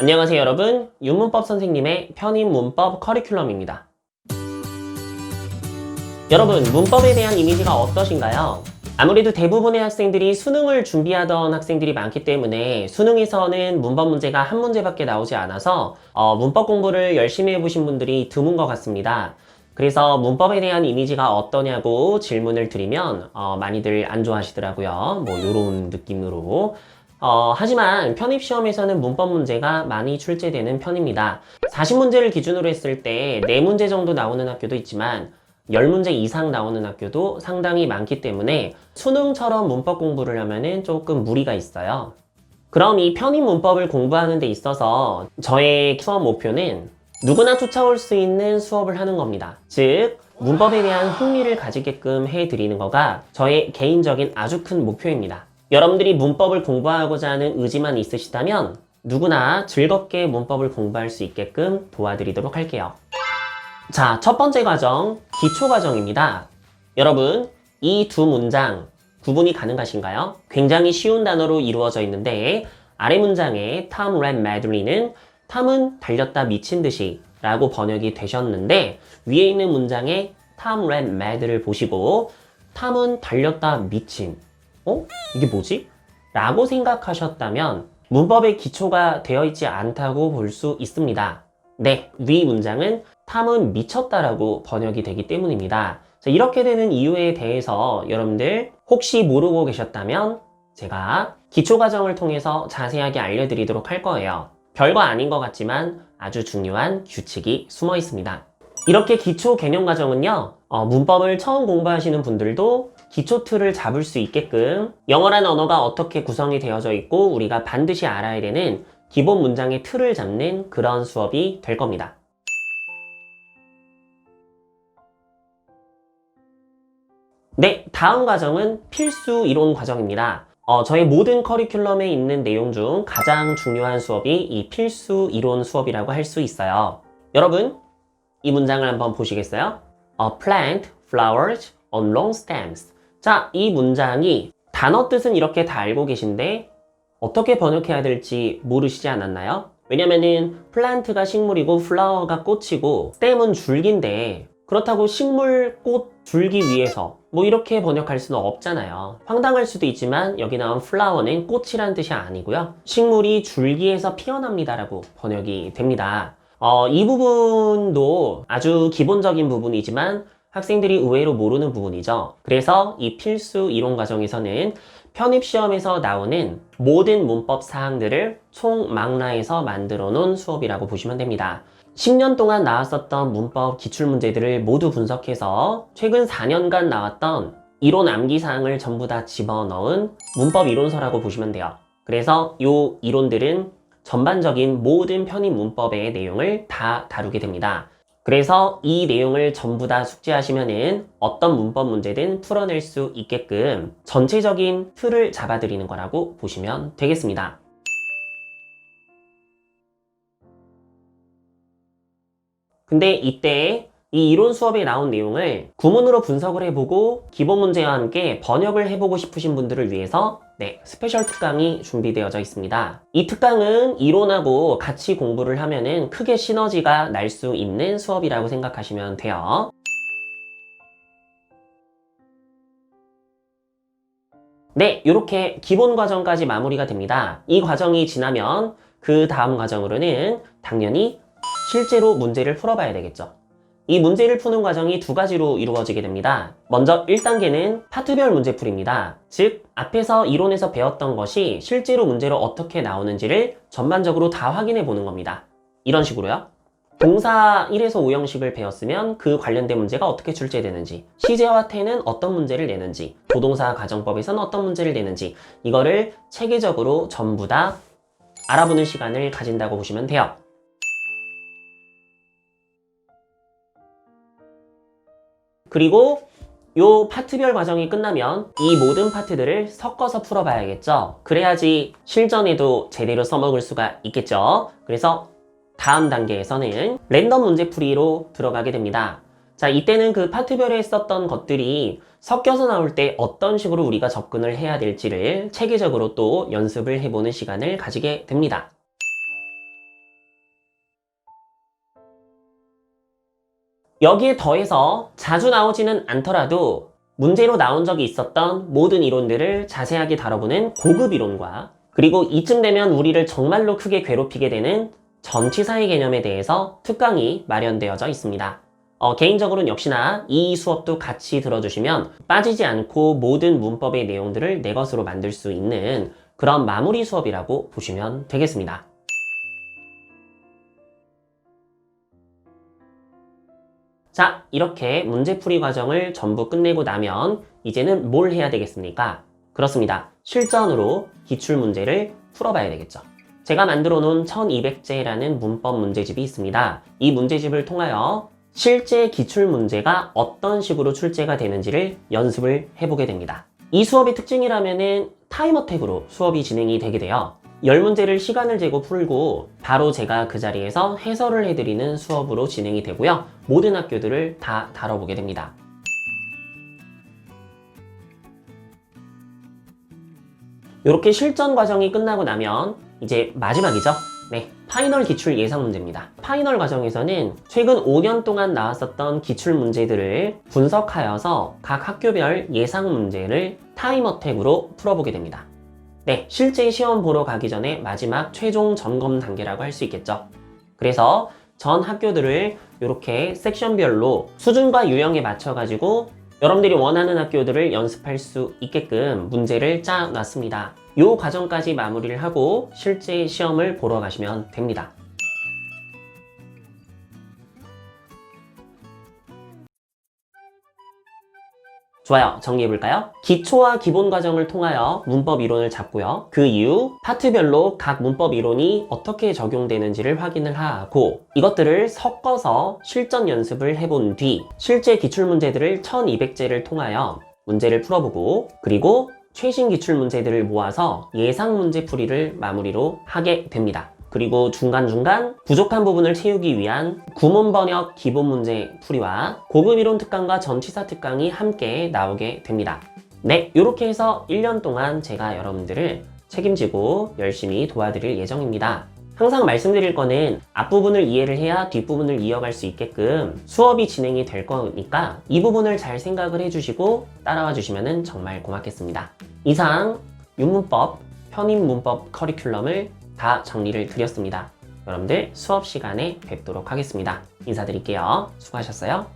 안녕하세요 여러분, 윤문법 선생님의 편입 문법 커리큘럼입니다. 여러분, 문법에 대한 이미지가 어떠신가요? 아무래도 대부분의 학생들이 수능을 준비하던 학생들이 많기 때문에 수능에서는 문법 문제가 한 문제밖에 나오지 않아서 문법 공부를 열심히 해보신 분들이 드문 것 같습니다. 그래서 문법에 대한 이미지가 어떠냐고 질문을 드리면 많이들 안 좋아하시더라고요. 뭐 요런 느낌으로. 하지만 편입시험에서는 문법 문제가 많이 출제되는 편입니다. 40문제를 기준으로 했을 때 4문제 정도 나오는 학교도 있지만 10문제 이상 나오는 학교도 상당히 많기 때문에 수능처럼 문법 공부를 하면은 조금 무리가 있어요. 그럼 이 편입 문법을 공부하는 데 있어서 저의 수업 목표는 누구나 쫓아올 수 있는 수업을 하는 겁니다. 즉, 문법에 대한 흥미를 가지게끔 해드리는 거가 저의 개인적인 아주 큰 목표입니다. 여러분들이 문법을 공부하고자 하는 의지만 있으시다면 누구나 즐겁게 문법을 공부할 수 있게끔 도와드리도록 할게요. 자, 첫 번째 과정, 기초 과정입니다. 여러분, 이 두 문장 구분이 가능하신가요? 굉장히 쉬운 단어로 이루어져 있는데 아래 문장에 Tom ran madly는 탐은 달렸다 미친 듯이 라고 번역이 되셨는데 위에 있는 문장에 Tom ran mad를 보시고 탐은 달렸다 미친 이게 뭐지? 라고 생각하셨다면 문법의 기초가 되어 있지 않다고 볼 수 있습니다. 네, 위 문장은 탐은 미쳤다라고 번역이 되기 때문입니다. 자, 이렇게 되는 이유에 대해서 여러분들 혹시 모르고 계셨다면 제가 기초 과정을 통해서 자세하게 알려드리도록 할 거예요. 별거 아닌 것 같지만 아주 중요한 규칙이 숨어 있습니다. 이렇게 기초 개념 과정은요, 문법을 처음 공부하시는 분들도 기초 틀을 잡을 수 있게끔 영어라는 언어가 어떻게 구성이 되어져 있고 우리가 반드시 알아야 되는 기본 문장의 틀을 잡는 그런 수업이 될 겁니다. 네, 다음 과정은 필수 이론 과정입니다. 저희 모든 커리큘럼에 있는 내용 중 가장 중요한 수업이 이 필수 이론 수업이라고 할 수 있어요. 여러분, 이 문장을 한번 보시겠어요? A plant flowers on long stems. 자, 이 문장이 단어 뜻은 이렇게 다 알고 계신데 어떻게 번역해야 될지 모르시지 않았나요? 왜냐면은 플란트가 식물이고 플라워가 꽃이고 stem은 줄기인데 그렇다고 식물, 꽃, 줄기 위해서 뭐 이렇게 번역할 수는 없잖아요. 황당할 수도 있지만 여기 나온 플라워는 꽃이란 뜻이 아니고요. 식물이 줄기에서 피어납니다 라고 번역이 됩니다. 이 부분도 아주 기본적인 부분이지만 학생들이 의외로 모르는 부분이죠. 그래서 이 필수 이론 과정에서는 편입시험에서 나오는 모든 문법 사항들을 총망라해서 만들어 놓은 수업이라고 보시면 됩니다. 10년 동안 나왔었던 문법 기출문제들을 모두 분석해서 최근 4년간 나왔던 이론 암기사항을 전부 다 집어넣은 문법 이론서라고 보시면 돼요. 그래서 이 이론들은 전반적인 모든 편입 문법의 내용을 다 다루게 됩니다. 그래서 이 내용을 전부 다 숙지하시면은 어떤 문법 문제든 풀어낼 수 있게끔 전체적인 틀을 잡아드리는 거라고 보시면 되겠습니다. 근데 이때 이 이론 수업에 나온 내용을 구문으로 분석을 해보고 기본 문제와 함께 번역을 해보고 싶으신 분들을 위해서 스페셜 특강이 준비되어져 있습니다. 이 특강은 이론하고 같이 공부를 하면은 크게 시너지가 날 수 있는 수업이라고 생각하시면 돼요. 네, 이렇게 기본 과정까지 마무리가 됩니다. 이 과정이 지나면 그 다음 과정으로는 당연히 실제로 문제를 풀어봐야 되겠죠. 이 문제를 푸는 과정이 두 가지로 이루어지게 됩니다. 먼저 1단계는 파트별 문제풀이입니다. 즉, 앞에서 이론에서 배웠던 것이 실제로 문제로 어떻게 나오는지를 전반적으로 다 확인해 보는 겁니다. 이런 식으로요. 동사 1에서 5형식을 배웠으면 그 관련된 문제가 어떻게 출제되는지, 시제와 태는 어떤 문제를 내는지, 조동사 가정법에서는 어떤 문제를 내는지 이거를 체계적으로 전부 다 알아보는 시간을 가진다고 보시면 돼요. 그리고 요 파트별 과정이 끝나면 이 모든 파트들을 섞어서 풀어봐야겠죠. 그래야지 실전에도 제대로 써먹을 수가 있겠죠. 그래서 다음 단계에서는 랜덤 문제풀이로 들어가게 됩니다. 자, 이때는 그 파트별에 썼던 것들이 섞여서 나올 때 어떤 식으로 우리가 접근을 해야 될지를 체계적으로 또 연습을 해보는 시간을 가지게 됩니다. 여기에 더해서 자주 나오지는 않더라도 문제로 나온 적이 있었던 모든 이론들을 자세하게 다뤄보는 고급 이론과 그리고 이쯤 되면 우리를 정말로 크게 괴롭히게 되는 전치사의 개념에 대해서 특강이 마련되어져 있습니다. 개인적으로는 역시나 이 수업도 같이 들어주시면 빠지지 않고 모든 문법의 내용들을 내 것으로 만들 수 있는 그런 마무리 수업이라고 보시면 되겠습니다. 자, 이렇게 문제풀이 과정을 전부 끝내고 나면 이제는 뭘 해야 되겠습니까? 그렇습니다. 실전으로 기출문제를 풀어봐야 되겠죠. 제가 만들어 놓은 1200제라는 문법 문제집이 있습니다. 이 문제집을 통하여 실제 기출문제가 어떤 식으로 출제가 되는지를 연습을 해보게 됩니다. 이 수업의 특징이라면은 타임어택으로 수업이 진행이 되게 돼요. 10문제를 시간을 재고 풀고 바로 제가 그 자리에서 해설을 해드리는 수업으로 진행이 되고요. 모든 학교들을 다 다뤄보게 됩니다. 이렇게 실전 과정이 끝나고 나면 이제 마지막이죠. 네, 파이널 기출 예상 문제입니다. 파이널 과정에서는 최근 5년 동안 나왔었던 기출 문제들을 분석하여서 각 학교별 예상 문제를 타임어택으로 풀어보게 됩니다. 네, 실제 시험 보러 가기 전에 마지막 최종 점검 단계라고 할 수 있겠죠. 그래서 전 학교들을 이렇게 섹션별로 수준과 유형에 맞춰가지고 여러분들이 원하는 학교들을 연습할 수 있게끔 문제를 짜놨습니다. 이 과정까지 마무리를 하고 실제 시험을 보러 가시면 됩니다. 좋아요. 정리해볼까요? 기초와 기본 과정을 통하여 문법 이론을 잡고요. 그 이후 파트별로 각 문법 이론이 어떻게 적용되는지를 확인을 하고 이것들을 섞어서 실전 연습을 해본 뒤 실제 기출문제들을 1200제를 통하여 문제를 풀어보고 그리고 최신 기출문제들을 모아서 예상 문제 풀이를 마무리로 하게 됩니다. 그리고 중간중간 부족한 부분을 채우기 위한 구문 번역 기본 문제 풀이와 고급 이론 특강과 전치사 특강이 함께 나오게 됩니다. 네, 이렇게 해서 1년 동안 제가 여러분들을 책임지고 열심히 도와드릴 예정입니다. 항상 말씀드릴 거는 앞부분을 이해를 해야 뒷부분을 이어갈 수 있게끔 수업이 진행이 될 거니까 이 부분을 잘 생각을 해주시고 따라와 주시면 정말 고맙겠습니다. 이상 윤문법, 편입문법 커리큘럼을 다 정리를 드렸습니다. 여러분들 수업 시간에 뵙도록 하겠습니다. 인사드릴게요. 수고하셨어요.